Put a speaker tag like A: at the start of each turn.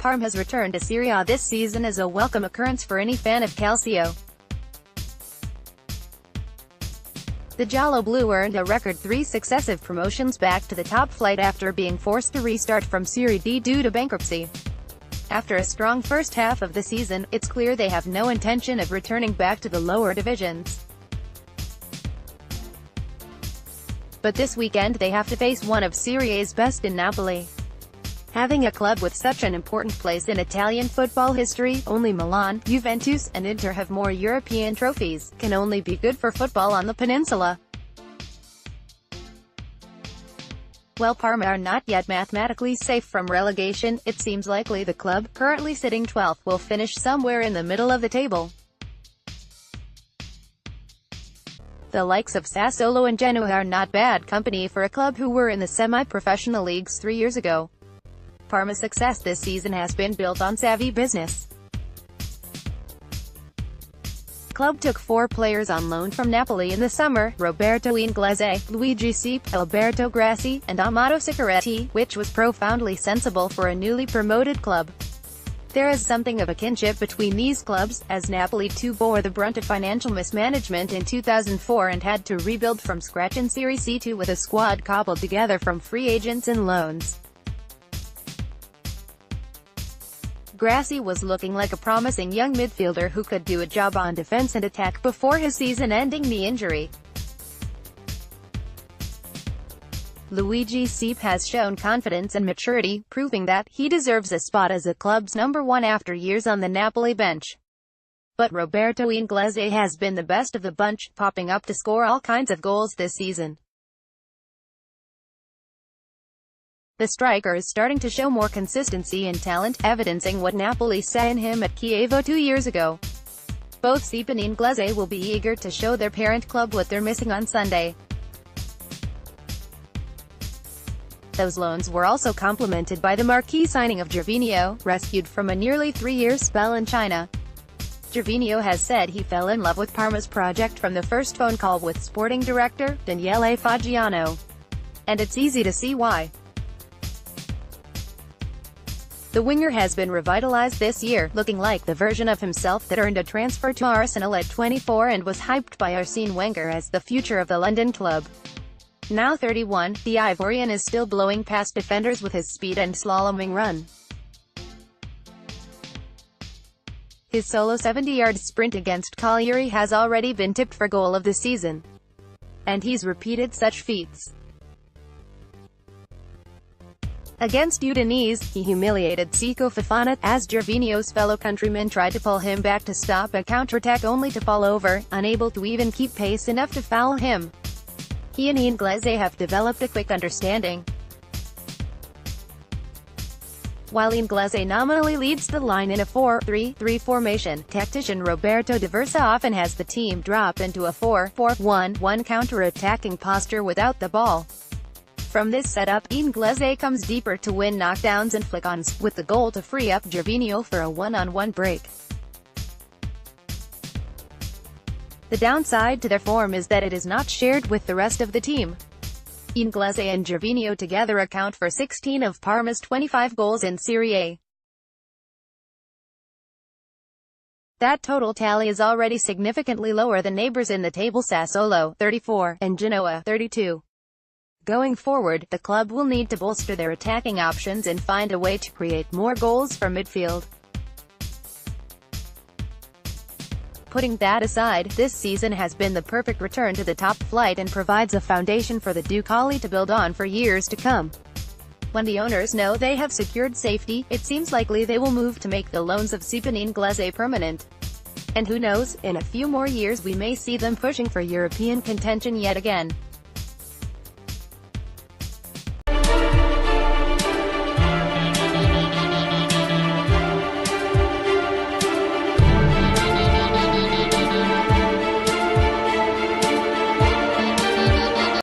A: Parma has returned to Serie A this season is a welcome occurrence for any fan of Calcio. The Gialloblu earned a record 3 successive promotions back to the top flight after being forced to restart from Serie D due to bankruptcy. After a strong first half of the season, it's clear they have no intention of returning back to the lower divisions. But this weekend they have to face one of Serie A's best in Napoli. Having a club with such an important place in Italian football history, only Milan, Juventus, and Inter have more European trophies, can only be good for football on the peninsula. While Parma are not yet mathematically safe from relegation, it seems likely the club, currently sitting 12th, will finish somewhere in the middle of the table. The likes of Sassuolo and Genoa are not bad company for a club who were in the semi-professional leagues 3 years ago. Parma's success this season has been built on savvy business. The club took 4 players on loan from Napoli in the summer: Roberto Inglese, Luigi Seep, Alberto Grassi, and Amato Siccheretti, which was profoundly sensible for a newly promoted club. There is something of a kinship between these clubs, as Napoli too bore the brunt of financial mismanagement in 2004 and had to rebuild from scratch in Serie C2 with a squad cobbled together from free agents and loans. Grassi was looking like a promising young midfielder who could do a job on defense and attack before his season-ending knee injury. Luigi Seep has shown confidence and maturity, proving that he deserves a spot as the club's number 1 after years on the Napoli bench. But Roberto Inglese has been the best of the bunch, popping up to score all kinds of goals this season. The striker is starting to show more consistency and talent, evidencing what Napoli saw in him at Chievo 2 years ago. Both Seep and Inglese will be eager to show their parent club what they're missing on Sunday. Those loans were also complemented by the marquee signing of Gervinho, rescued from a nearly 3-year spell in China. Gervinho has said he fell in love with Parma's project from the first phone call with sporting director Daniele Fagiano. And it's easy to see why. The winger has been revitalized this year, looking like the version of himself that earned a transfer to Arsenal at 24 and was hyped by Arsene Wenger as the future of the London club. Now 31, the Ivorian is still blowing past defenders with his speed and slaloming run. His solo 70-yard sprint against Cagliari has already been tipped for goal of the season. And he's repeated such feats. Against Udinese, he humiliated Seko Fofana, as Gervinho's fellow countrymen tried to pull him back to stop a counterattack only to fall over, unable to even keep pace enough to foul him. He and Inglese have developed a quick understanding. While Inglese nominally leads the line in a 4-3-3 formation, tactician Roberto Di Versa often has the team drop into a 4-4-1-1 counter-attacking posture without the ball. From this setup, Inglese comes deeper to win knockdowns and flick-ons, with the goal to free up Gervinho for a one-on-one break. The downside to their form is that it is not shared with the rest of the team. Inglese and Gervinho together account for 16 of Parma's 25 goals in Serie A. That total tally is already significantly lower than neighbors in the table Sassuolo, 34, and Genoa, 32. Going forward, the club will need to bolster their attacking options and find a way to create more goals from midfield. Putting that aside, this season has been the perfect return to the top flight and provides a foundation for the Ducali to build on for years to come. When the owners know they have secured safety, it seems likely they will move to make the loans of Seep and Inglese permanent. And who knows, in a few more years we may see them pushing for European contention yet again.